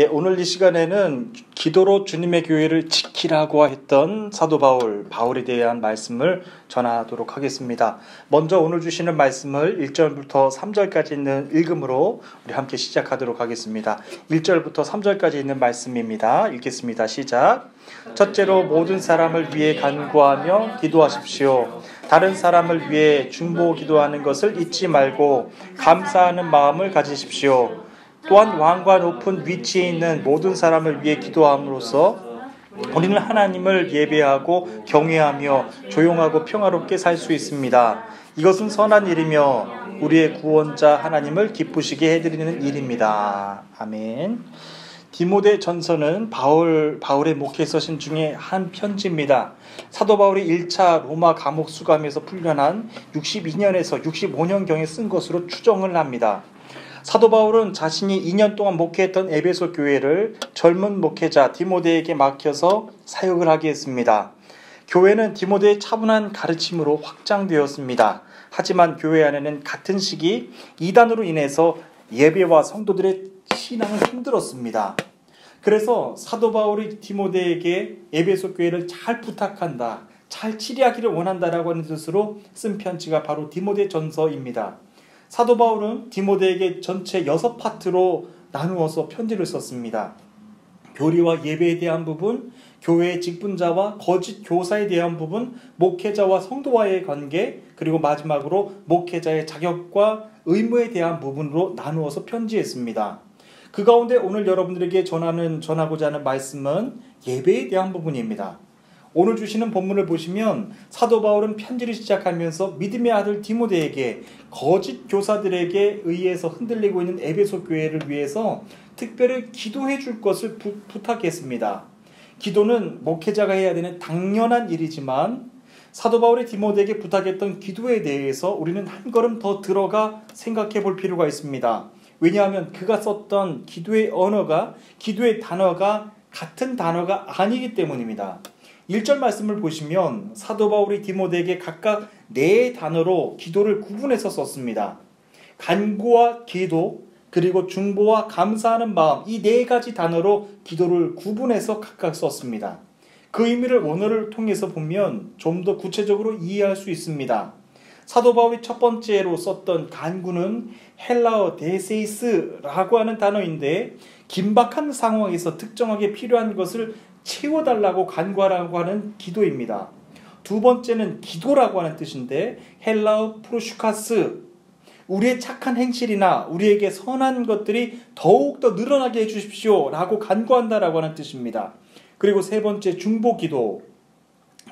오늘 이 시간에는 기도로 주님의 교회를 지키라고 했던 사도 바울에 대한 말씀을 전하도록 하겠습니다. 먼저 오늘 주시는 말씀을 1절부터 3절까지 있는 읽음으로 우리 함께 시작하도록 하겠습니다. 1절부터 3절까지 있는 말씀입니다. 읽겠습니다. 시작. 첫째로 모든 사람을 위해 간구하며 기도하십시오. 다른 사람을 위해 중보 기도하는 것을 잊지 말고 감사하는 마음을 가지십시오. 또한 왕과 높은 위치에 있는 모든 사람을 위해 기도함으로써 우리는 하나님을 예배하고 경외하며 조용하고 평화롭게 살 수 있습니다. 이것은 선한 일이며 우리의 구원자 하나님을 기쁘시게 해드리는 일입니다. 아멘. 디모데 전서는 바울의 목회 서신 중에 한 편지입니다. 사도 바울이 1차 로마 감옥 수감에서 풀려난 62년에서 65년경에 쓴 것으로 추정을 합니다. 사도 바울은 자신이 2년 동안 목회했던 에베소 교회를 젊은 목회자 디모데에게 맡겨서 사역을 하게 했습니다. 교회는 디모데의 차분한 가르침으로 확장되었습니다. 하지만 교회 안에는 같은 시기 이단으로 인해서 예배와 성도들의 신앙을 힘들었습니다. 그래서 사도 바울이 디모데에게 에베소 교회를 잘 부탁한다, 잘 치리하기를 원한다라고 하는 뜻으로 쓴 편지가 바로 디모데 전서입니다. 사도 바울은 디모데에게 전체 6파트로 나누어서 편지를 썼습니다. 교리와 예배에 대한 부분, 교회의 직분자와 거짓 교사에 대한 부분, 목회자와 성도와의 관계, 그리고 마지막으로 목회자의 자격과 의무에 대한 부분으로 나누어서 편지했습니다. 그 가운데 오늘 여러분들에게 전하고자 하는 말씀은 예배에 대한 부분입니다. 오늘 주시는 본문을 보시면 사도 바울은 편지를 시작하면서 믿음의 아들 디모데에게 거짓 교사들에게 의해서 흔들리고 있는 에베소 교회를 위해서 특별히 기도해 줄 것을 부탁했습니다. 기도는 목회자가 해야 되는 당연한 일이지만 사도 바울이 디모데에게 부탁했던 기도에 대해서 우리는 한 걸음 더 들어가 생각해 볼 필요가 있습니다. 왜냐하면 그가 썼던 기도의 언어가, 기도의 단어가 같은 단어가 아니기 때문입니다. 1절 말씀을 보시면 사도 바울이 디모데에게 각각 4 단어로 기도를 구분해서 썼습니다. 간구와 기도, 그리고 중보와 감사하는 마음, 이 4가지 단어로 기도를 구분해서 각각 썼습니다. 그 의미를 원어를 통해서 보면 좀 더 구체적으로 이해할 수 있습니다. 사도 바울이 첫 번째로 썼던 간구는 헬라어 데세이스라고 하는 단어인데 긴박한 상황에서 특정하게 필요한 것을 채워달라고 간구하라고 하는 기도입니다. 두 번째는 기도라고 하는 뜻인데 헬라어 프로슈카스, 우리의 착한 행실이나 우리에게 선한 것들이 더욱더 늘어나게 해주십시오 라고 간구한다라고 하는 뜻입니다. 그리고 세 번째 중보기도,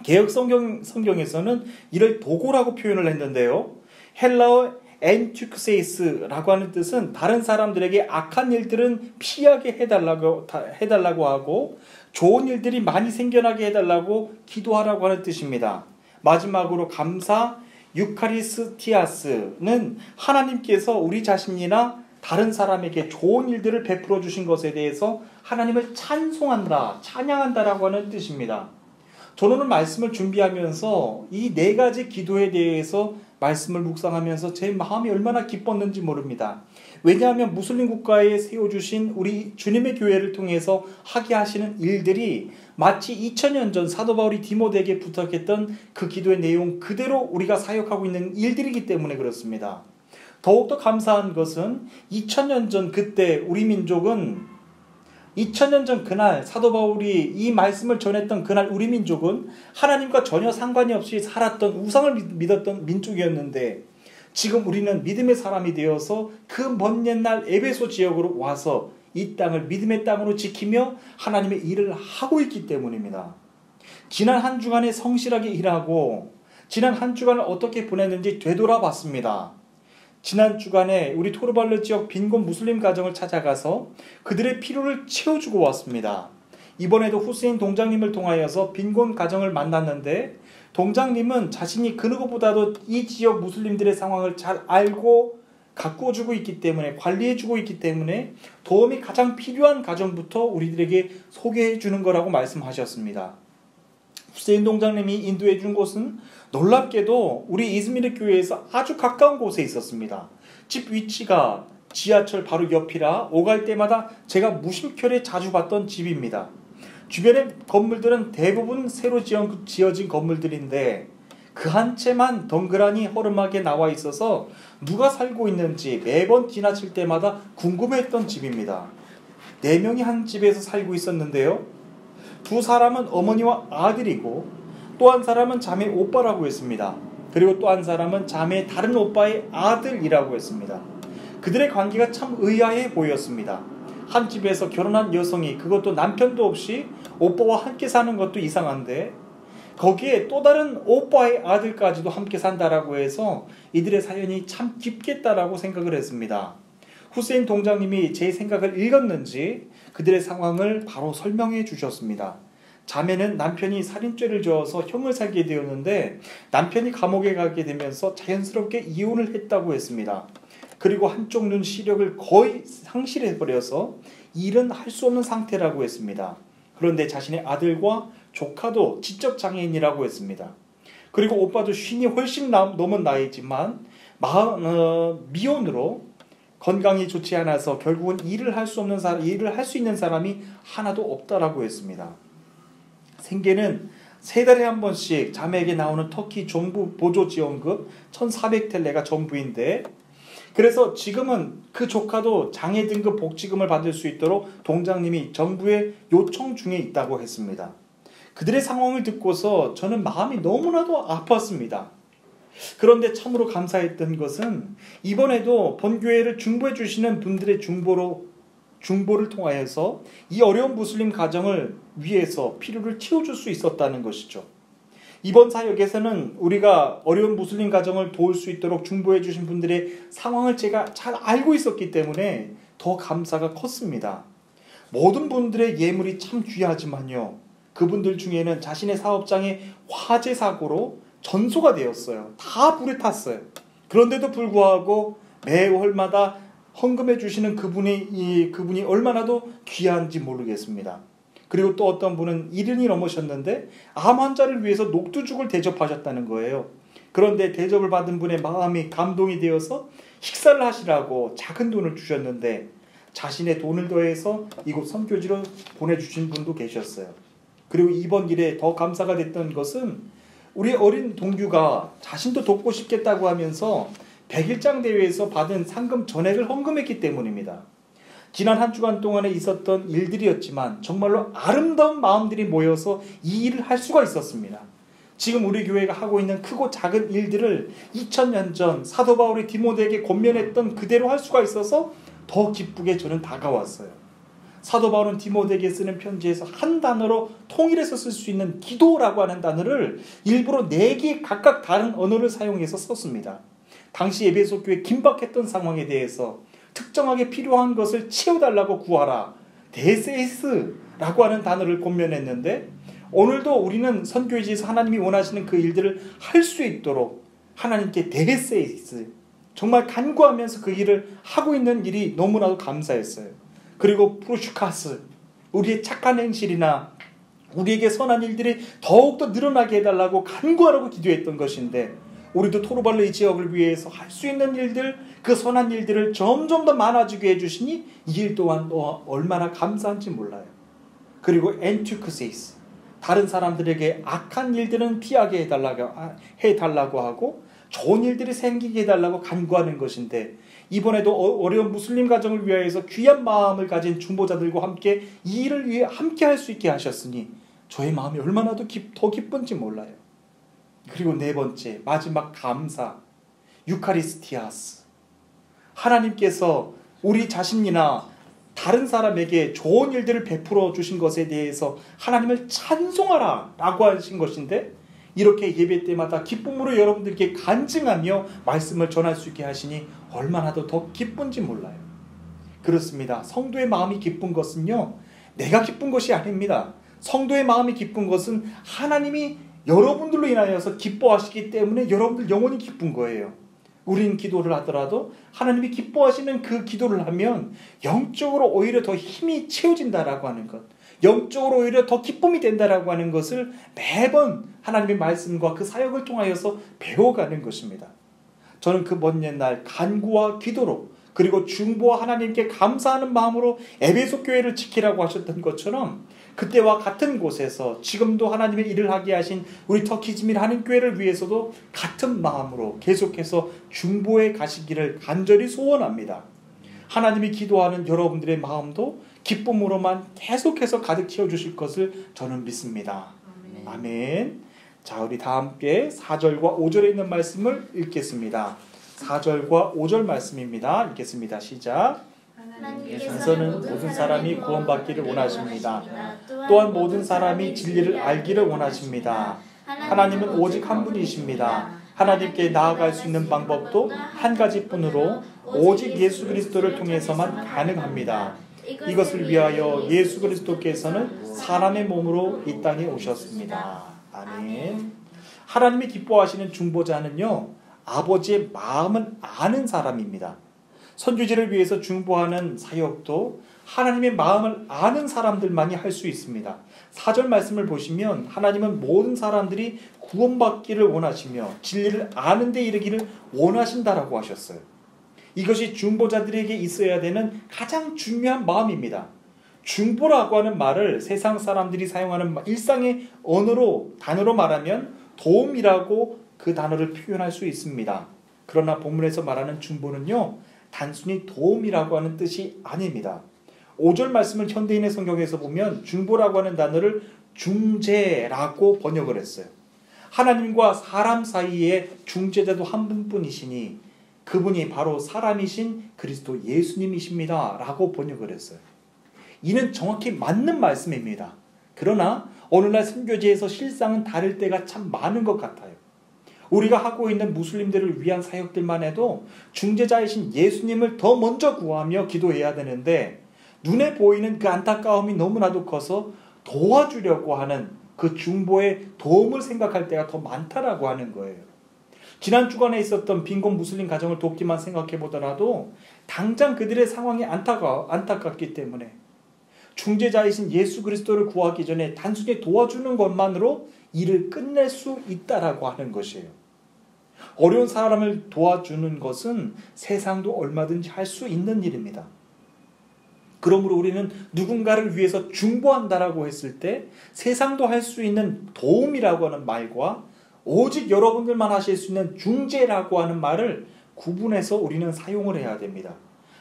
개역 성경에서는 이를 도고라고 표현을 했는데요. 헬라어 엔튜크세이스라고 하는 뜻은 다른 사람들에게 악한 일들은 피하게 해달라고 하고 좋은 일들이 많이 생겨나게 해달라고 기도하라고 하는 뜻입니다. 마지막으로 감사, 유카리스티아스는 하나님께서 우리 자신이나 다른 사람에게 좋은 일들을 베풀어 주신 것에 대해서 하나님을 찬송한다, 찬양한다라고 하는 뜻입니다. 저는 말씀을 준비하면서 이 4가지 기도에 대해서 말씀을 묵상하면서 제 마음이 얼마나 기뻤는지 모릅니다. 왜냐하면 무슬림 국가에 세워주신 우리 주님의 교회를 통해서 하게 하시는 일들이 마치 2000년 전 사도 바울이 디모데에게 부탁했던 그 기도의 내용 그대로 우리가 사역하고 있는 일들이기 때문에 그렇습니다. 더욱더 감사한 것은 2000년 전 그때 우리 민족은 2000년 전 그날 사도 바울이 이 말씀을 전했던 그날 우리 민족은 하나님과 전혀 상관이 없이 살았던 우상을 믿었던 민족이었는데 지금 우리는 믿음의 사람이 되어서 그 먼 옛날 에베소 지역으로 와서 이 땅을 믿음의 땅으로 지키며 하나님의 일을 하고 있기 때문입니다. 지난 한 주간에 성실하게 일하고 지난 한 주간을 어떻게 보냈는지 되돌아봤습니다. 지난 주간에 우리 토르발르 지역 빈곤 무슬림 가정을 찾아가서 그들의 필요를 채워주고 왔습니다. 이번에도 후세인 동장님을 통하여서 빈곤 가정을 만났는데 동장님은 자신이 그 누구보다도 이 지역 무슬림들의 상황을 잘 알고 가꾸어주고 있기 때문에, 관리해주고 있기 때문에 도움이 가장 필요한 가정부터 우리들에게 소개해주는 거라고 말씀하셨습니다. 후세인 동장님이 인도해 준 곳은 놀랍게도 우리 이즈미르 교회에서 아주 가까운 곳에 있었습니다. 집 위치가 지하철 바로 옆이라 오갈 때마다 제가 무심결에 자주 봤던 집입니다. 주변의 건물들은 대부분 새로 지어진 건물들인데 그 한 채만 덩그러니 허름하게 나와 있어서 누가 살고 있는지 매번 지나칠 때마다 궁금했던 집입니다. 4명이 한 집에서 살고 있었는데요. 2사람은 어머니와 아들이고 또 한 사람은 자매 오빠라고 했습니다. 그리고 또 한 사람은 자매 다른 오빠의 아들이라고 했습니다. 그들의 관계가 참 의아해 보였습니다. 한 집에서 결혼한 여성이, 그것도 남편도 없이 오빠와 함께 사는 것도 이상한데 거기에 또 다른 오빠의 아들까지도 함께 산다라고 해서 이들의 사연이 참 깊겠다라고 생각을 했습니다. 후세인 동장님이 제 생각을 읽었는지 그들의 상황을 바로 설명해 주셨습니다. 자매는 남편이 살인죄를 저어서 형을 살게 되었는데 남편이 감옥에 가게 되면서 자연스럽게 이혼을 했다고 했습니다. 그리고 한쪽 눈 시력을 거의 상실해버려서 일은 할 수 없는 상태라고 했습니다. 그런데 자신의 아들과 조카도 지적장애인이라고 했습니다. 그리고 오빠도 50이 훨씬 넘은 나이지만 미혼으로 건강이 좋지 않아서 결국은 일을 할 수 있는 사람이 하나도 없다라고 했습니다. 생계는 3달에 한 번씩 자매에게 나오는 터키 정부 보조지원금 1,400텔레가 전부인데, 그래서 지금은 그 조카도 장애 등급 복지금을 받을 수 있도록 동장님이 정부에 요청 중에 있다고 했습니다. 그들의 상황을 듣고서 저는 마음이 너무나도 아팠습니다. 그런데 참으로 감사했던 것은 이번에도 본교회를 중보해 주시는 분들의 중보를 통하여서 이 어려운 무슬림 가정을 위해서 필요를 채워줄 수 있었다는 것이죠. 이번 사역에서는 우리가 어려운 무슬림 가정을 도울 수 있도록 중보해 주신 분들의 상황을 제가 잘 알고 있었기 때문에 더 감사가 컸습니다. 모든 분들의 예물이 참 귀하지만요, 그분들 중에는 자신의 사업장에 화재 사고로 전소가 되었어요. 다 불에 탔어요. 그런데도 불구하고 매월마다 헌금해 주시는 그분이 얼마나도 귀한지 모르겠습니다. 그리고 또 어떤 분은 70이 넘으셨는데 암 환자를 위해서 녹두죽을 대접하셨다는 거예요. 그런데 대접을 받은 분의 마음이 감동이 되어서 식사를 하시라고 작은 돈을 주셨는데 자신의 돈을 더해서 이곳 선교지로 보내주신 분도 계셨어요. 그리고 이번 일에 더 감사가 됐던 것은 우리 어린 동규가 자신도 돕고 싶겠다고 하면서 100일장 대회에서 받은 상금 전액을 헌금했기 때문입니다. 지난 한 주간 동안에 있었던 일들이었지만 정말로 아름다운 마음들이 모여서 이 일을 할 수가 있었습니다. 지금 우리 교회가 하고 있는 크고 작은 일들을 2000년 전 사도 바울이 디모데에게 권면했던 그대로 할 수가 있어서 더 기쁘게 저는 다가왔어요. 사도 바울은 디모데에게 쓰는 편지에서 한 단어로 통일해서 쓸 수 있는 기도라고 하는 단어를 일부러 4개 각각 다른 언어를 사용해서 썼습니다. 당시 에베소 교회 긴박했던 상황에 대해서 특정하게 필요한 것을 채워달라고 구하라, 데세스라고 하는 단어를 권면했는데, 오늘도 우리는 선교지에서 하나님이 원하시는 그 일들을 할 수 있도록 하나님께 데세스, 정말 간구하면서 그 일을 하고 있는 일이 너무나도 감사했어요. 그리고 프루슈카스, 우리의 착한 행실이나 우리에게 선한 일들이 더욱더 늘어나게 해달라고 간구하라고 기도했던 것인데, 우리도 토르발레 지역을 위해서 할 수 있는 일들, 그 선한 일들을 점점 더 많아지게 해주시니 이 일 또한 얼마나 감사한지 몰라요. 그리고 엔투크세이스, 다른 사람들에게 악한 일들은 피하게 해달라고 하고 좋은 일들이 생기게 해달라고 간구하는 것인데, 이번에도 어려운 무슬림 가정을 위하여서 귀한 마음을 가진 중보자들과 함께 이 일을 위해 함께 할 수 있게 하셨으니 저의 마음이 얼마나 더 기쁜지 몰라요. 그리고 4번째, 마지막 감사, 유카리스티아스. 하나님께서 우리 자신이나 다른 사람에게 좋은 일들을 베풀어 주신 것에 대해서 하나님을 찬송하라 라고 하신 것인데, 이렇게 예배 때마다 기쁨으로 여러분들께 간증하며 말씀을 전할 수 있게 하시니 얼마나 더 기쁜지 몰라요. 그렇습니다. 성도의 마음이 기쁜 것은요, 내가 기쁜 것이 아닙니다. 성도의 마음이 기쁜 것은 하나님이 여러분들로 인하여서 기뻐하시기 때문에 여러분들 영원히 기쁜 거예요. 우린 기도를 하더라도 하나님이 기뻐하시는 그 기도를 하면 영적으로 오히려 더 힘이 채워진다라고 하는 것, 영적으로 오히려 더 기쁨이 된다라고 하는 것을 매번 하나님의 말씀과 그 사역을 통하여서 배워가는 것입니다. 저는 그 먼 옛날 간구와 기도로 그리고 중보와 하나님께 감사하는 마음으로 에베소 교회를 지키라고 하셨던 것처럼 그때와 같은 곳에서 지금도 하나님의 일을 하게 하신 우리 터키즈밀 한인교회를 위해서도 같은 마음으로 계속해서 중보에 가시기를 간절히 소원합니다. 하나님이 기도하는 여러분들의 마음도 기쁨으로만 계속해서 가득 채워주실 것을 저는 믿습니다. 아멘. 자, 우리 다 함께 4절과 5절에 있는 말씀을 읽겠습니다. 4절과 5절 말씀입니다. 읽겠습니다. 시작. 하나님께서는 모든 사람이 구원받기를 원하십니다. 또한 모든 사람이 진리를 알기를 원하십니다. 하나님은 오직 한 분이십니다. 하나님께 나아갈 수 있는 방법도 한 가지뿐으로 오직 예수 그리스도를 통해서만 가능합니다. 이것을 위하여 예수 그리스도께서는 사람의 몸으로 이 땅에 오셨습니다. 아멘. 하나님이 기뻐하시는 중보자는요, 아버지의 마음은 아는 사람입니다. 선교지를 위해서 중보하는 사역도 하나님의 마음을 아는 사람들만이 할 수 있습니다. 4절 말씀을 보시면 하나님은 모든 사람들이 구원받기를 원하시며 진리를 아는 데 이르기를 원하신다라고 하셨어요. 이것이 중보자들에게 있어야 되는 가장 중요한 마음입니다. 중보라고 하는 말을 세상 사람들이 사용하는 일상의 단어로 말하면 도움이라고 그 단어를 표현할 수 있습니다. 그러나 본문에서 말하는 중보는요, 단순히 도움이라고 하는 뜻이 아닙니다. 5절 말씀을 현대인의 성경에서 보면 중보라고 하는 단어를 중재라고 번역을 했어요. 하나님과 사람 사이에 중재자도 한 분뿐이시니 그분이 바로 사람이신 그리스도 예수님이십니다 라고 번역을 했어요. 이는 정확히 맞는 말씀입니다. 그러나 오늘날 선교지에서 실상은 다를 때가 참 많은 것 같아요. 우리가 하고 있는 무슬림들을 위한 사역들만 해도 중재자이신 예수님을 더 먼저 구하며 기도해야 되는데 눈에 보이는 그 안타까움이 너무나도 커서 도와주려고 하는 그 중보의 도움을 생각할 때가 더 많다라고 하는 거예요. 지난 주간에 있었던 빈곤 무슬림 가정을 돕기만 생각해 보더라도 당장 그들의 상황이 안타깝기 때문에 중재자이신 예수 그리스도를 구하기 전에 단순히 도와주는 것만으로 일을 끝낼 수 있다라고 하는 것이에요. 어려운 사람을 도와주는 것은 세상도 얼마든지 할 수 있는 일입니다. 그러므로 우리는 누군가를 위해서 중보한다라고 했을 때 세상도 할 수 있는 도움이라고 하는 말과 오직 여러분들만 하실 수 있는 중재라고 하는 말을 구분해서 우리는 사용을 해야 됩니다.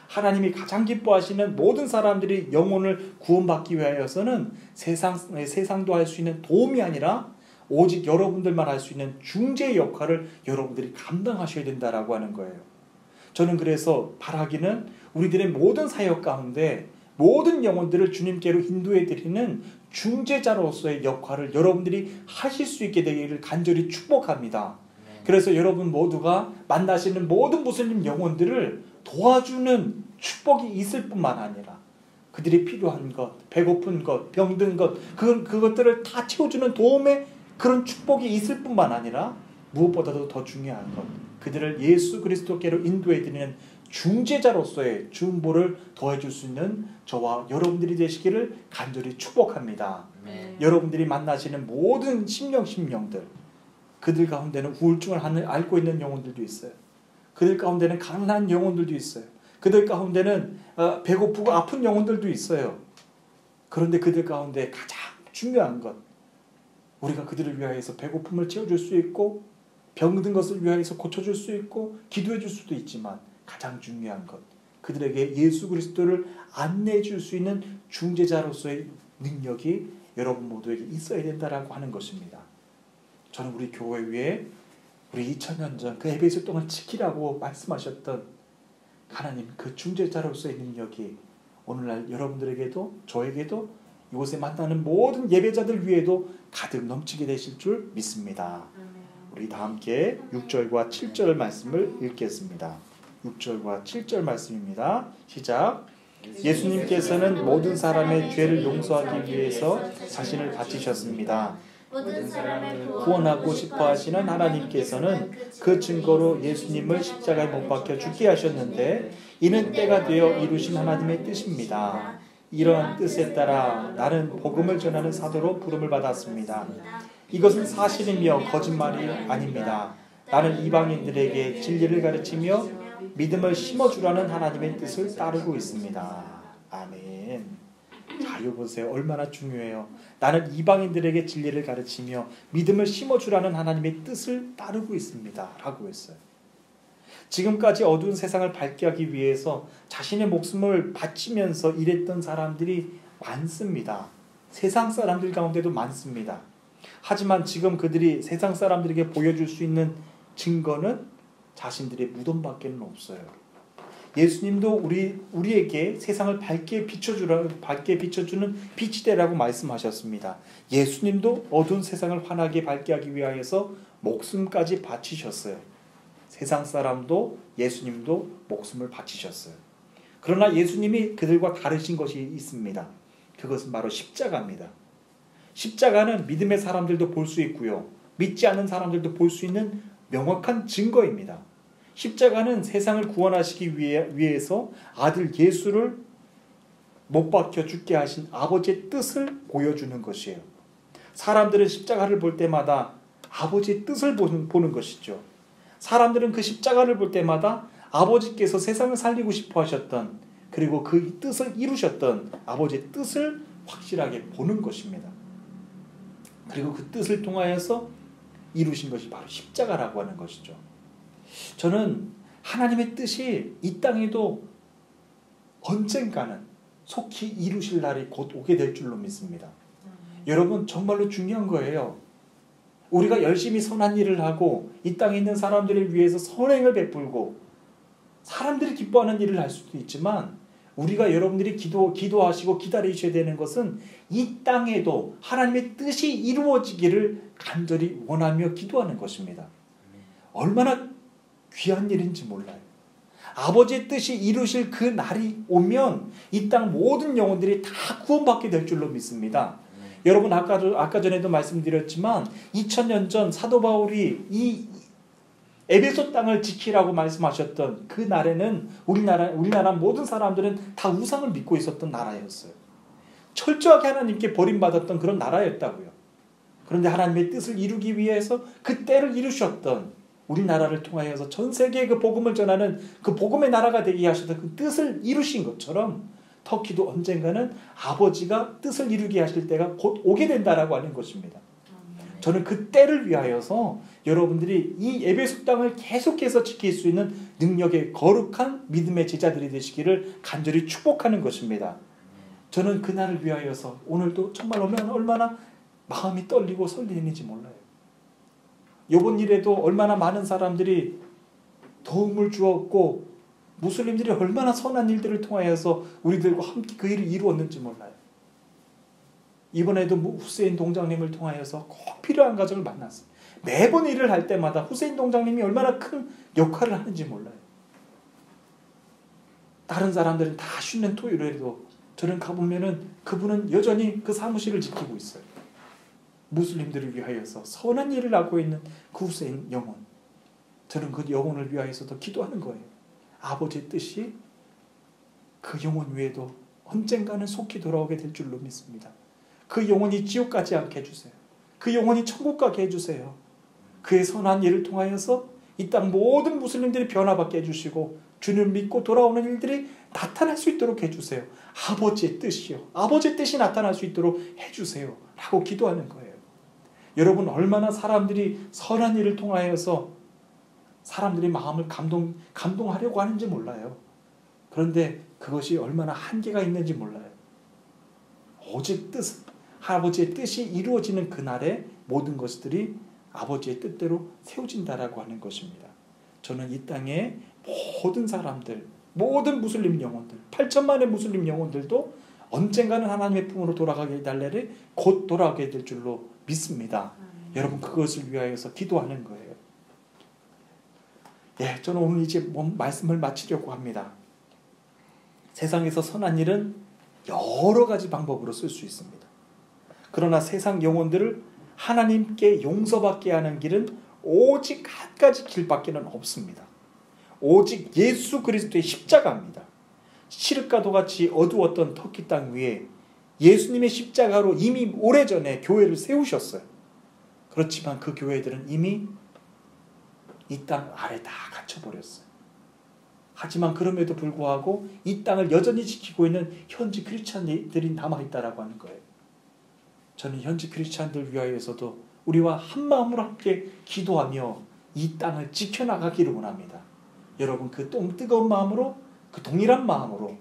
하나님이 가장 기뻐하시는 모든 사람들이 영혼을 구원받기 위하여서는 세상도 할 수 있는 도움이 아니라 오직 여러분들만 할 수 있는 중재의 역할을 여러분들이 감당하셔야 된다라고 하는 거예요. 저는 그래서 바라기는 우리들의 모든 사역 가운데 모든 영혼들을 주님께로 인도해 드리는 중재자로서의 역할을 여러분들이 하실 수 있게 되기를 간절히 축복합니다. 그래서 여러분 모두가 만나시는 모든 무슬림 영혼들을 도와주는 축복이 있을 뿐만 아니라 그들이 필요한 것, 배고픈 것, 병든 것, 그것들을 다 채워주는 도움의 그런 축복이 있을 뿐만 아니라 무엇보다도 더 중요한 것, 그들을 예수 그리스도께로 인도해 드리는 중재자로서의 중보를 더해줄 수 있는 저와 여러분들이 되시기를 간절히 축복합니다. 여러분들이 만나시는 모든 심령들, 그들 가운데는 우울증을 앓고 있는 영혼들도 있어요. 그들 가운데는 가난한 영혼들도 있어요. 그들 가운데는 배고프고 아픈 영혼들도 있어요. 그런데 그들 가운데 가장 중요한 것, 우리가 그들을 위하여서 배고픔을 채워줄 수 있고 병든 것을 위하여서 고쳐줄 수 있고 기도해 줄 수도 있지만 가장 중요한 것, 그들에게 예수 그리스도를 안내해 줄 수 있는 중재자로서의 능력이 여러분 모두에게 있어야 된다라고 하는 것입니다. 저는 우리 교회 위에 우리 2000년 전 그 에베소 동안 지키라고 말씀하셨던 하나님 그 중재자로서의 능력이 오늘날 여러분들에게도 저에게도 이곳에 만나는 모든 예배자들 위에도 가득 넘치게 되실 줄 믿습니다. 우리 다 함께 6절과 7절 말씀을 읽겠습니다. 6절과 7절 말씀입니다. 시작. 예수님께서는 모든 사람의 죄를 용서하기 위해서 자신을 바치셨습니다. 모든 사람을 구원하고 싶어 하시는 하나님께서는 그 증거로 예수님을 십자가에 못 박혀 죽게 하셨는데 이는 때가 되어 이루신 하나님의 뜻입니다. 이러한 뜻에 따라 나는 복음을 전하는 사도로 부름을 받았습니다. 이것은 사실이며 거짓말이 아닙니다. 나는 이방인들에게 진리를 가르치며 믿음을 심어주라는 하나님의 뜻을 따르고 있습니다. 아멘. 자, 이거 보세요. 얼마나 중요해요. 나는 이방인들에게 진리를 가르치며 믿음을 심어주라는 하나님의 뜻을 따르고 있습니다. 라고 했어요. 지금까지 어두운 세상을 밝게 하기 위해서 자신의 목숨을 바치면서 일했던 사람들이 많습니다. 세상 사람들 가운데도 많습니다. 하지만 지금 그들이 세상 사람들에게 보여줄 수 있는 증거는 자신들의 무덤밖에는 없어요. 예수님도 우리에게 세상을 밝게 비춰주는 빛이 되라고 말씀하셨습니다. 예수님도 어두운 세상을 환하게 밝게 하기 위하여서 목숨까지 바치셨어요. 세상 사람도 예수님도 목숨을 바치셨어요. 그러나 예수님이 그들과 다르신 것이 있습니다. 그것은 바로 십자가입니다. 십자가는 믿음의 사람들도 볼 수 있고요. 믿지 않는 사람들도 볼 수 있는 명확한 증거입니다. 십자가는 세상을 구원하시기 위해서 아들 예수를 못 박혀 죽게 하신 아버지의 뜻을 보여주는 것이에요. 사람들은 십자가를 볼 때마다 아버지의 뜻을 보는 것이죠. 사람들은 그 십자가를 볼 때마다 아버지께서 세상을 살리고 싶어 하셨던, 그리고 그 뜻을 이루셨던 아버지의 뜻을 확실하게 보는 것입니다. 그리고 그 뜻을 통하여서 이루신 것이 바로 십자가라고 하는 것이죠. 저는 하나님의 뜻이 이 땅에도 언젠가는 속히 이루실 날이 곧 오게 될 줄로 믿습니다. 여러분, 정말로 중요한 거예요. 우리가 열심히 선한 일을 하고 이 땅에 있는 사람들을 위해서 선행을 베풀고 사람들이 기뻐하는 일을 할 수도 있지만, 우리가 여러분들이 기도하시고 기다리셔야 되는 것은 이 땅에도 하나님의 뜻이 이루어지기를 간절히 원하며 기도하는 것입니다. 얼마나 귀한 일인지 몰라요. 아버지의 뜻이 이루실 그 날이 오면 이 땅 모든 영혼들이 다 구원받게 될 줄로 믿습니다. 여러분, 아까 전에도 말씀드렸지만 2000년 전 사도 바울이 이 에베소 땅을 지키라고 말씀하셨던 그 날에는 우리나라 모든 사람들은 다 우상을 믿고 있었던 나라였어요. 철저하게 하나님께 버림받았던 그런 나라였다고요. 그런데 하나님의 뜻을 이루기 위해서 그 때를 이루셨던 우리나라를 통하여서 전 세계에 그 복음을 전하는 그 복음의 나라가 되게 하셨던 그 뜻을 이루신 것처럼 터키도 언젠가는 아버지가 뜻을 이루게 하실 때가 곧 오게 된다라고 하는 것입니다. 저는 그 때를 위하여서 여러분들이 이 에베소 땅을 계속해서 지킬 수 있는 능력의 거룩한 믿음의 제자들이 되시기를 간절히 축복하는 것입니다. 저는 그날을 위하여서 오늘도 정말 얼마나 마음이 떨리고 설레는지 몰라요. 이번 일에도 얼마나 많은 사람들이 도움을 주었고 무슬림들이 얼마나 선한 일들을 통하여서 우리들과 함께 그 일을 이루었는지 몰라요. 이번에도 후세인 동장님을 통하여서 꼭 필요한 가정을 만났어요. 매번 일을 할 때마다 후세인 동장님이 얼마나 큰 역할을 하는지 몰라요. 다른 사람들은 다 쉬는 토요일에도 저는 가보면은 그분은 여전히 그 사무실을 지키고 있어요. 무슬림들을 위하여서 선한 일을 하고 있는 그 후세인 영혼. 저는 그 영혼을 위하여서도 기도하는 거예요. 아버지의 뜻이 그 영혼 위에도 언젠가는 속히 돌아오게 될 줄로 믿습니다. 그 영혼이 지옥 가지 않게 해주세요. 그 영혼이 천국 가게 해주세요. 그의 선한 일을 통하여서 이 땅 모든 무슬림들이 변화받게 해주시고 주님을 믿고 돌아오는 일들이 나타날 수 있도록 해주세요. 아버지의 뜻이요. 아버지의 뜻이 나타날 수 있도록 해주세요. 라고 기도하는 거예요. 여러분, 얼마나 사람들이 선한 일을 통하여서 사람들의 마음을 감동하려고 하는지 몰라요. 그런데 그것이 얼마나 한계가 있는지 몰라요. 오직 아버지의 뜻이 이루어지는 그날에 모든 것들이 아버지의 뜻대로 세워진다라고 하는 것입니다. 저는 이 땅의 모든 사람들, 모든 무슬림 영혼들, 8천만의 무슬림 영혼들도 언젠가는 하나님의 품으로 돌아가게 될 날에 곧 돌아가게 될 줄로 믿습니다. 여러분, 그것을 위하여서 기도하는 거예요. 저는 오늘 이제 말씀을 마치려고 합니다. 세상에서 선한 일은 여러 가지 방법으로 쓸 수 있습니다. 그러나 세상 영혼들을 하나님께 용서받게 하는 길은 오직 한 가지 길밖에는 없습니다. 오직 예수 그리스도의 십자가입니다. 칠흑과도 같이 어두웠던 터키 땅 위에 예수님의 십자가로 이미 오래전에 교회를 세우셨어요. 그렇지만 그 교회들은 이미 이 땅 아래 다 갇혀버렸어요. 하지만 그럼에도 불구하고 이 땅을 여전히 지키고 있는 현지 크리스찬들이 남아있다라고 하는 거예요. 저는 현지 크리스찬들 위하여서도 우리와 한 마음으로 함께 기도하며 이 땅을 지켜나가기를 원합니다. 여러분 그 뜨거운 마음으로, 그 동일한 마음으로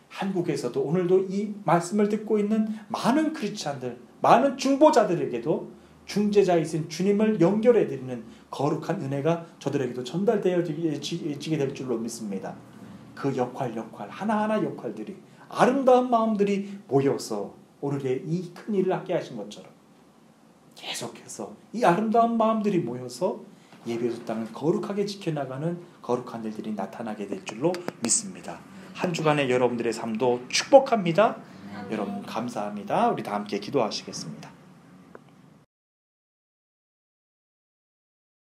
한국에서도 오늘도 이 말씀을 듣고 있는 많은 크리스찬들, 많은 중보자들에게도 중재자이신 주님을 연결해드리는 거룩한 은혜가 저들에게도 전달되어지게 될 줄로 믿습니다. 그 역할 하나하나 역할들이, 아름다운 마음들이 모여서 오늘의 이 큰 일을 하게 하신 것처럼 계속해서 이 아름다운 마음들이 모여서 예배소 땅을 거룩하게 지켜나가는 거룩한 일들이 나타나게 될 줄로 믿습니다. 한 주간의 여러분들의 삶도 축복합니다. 여러분 감사합니다. 우리 다 함께 기도하시겠습니다.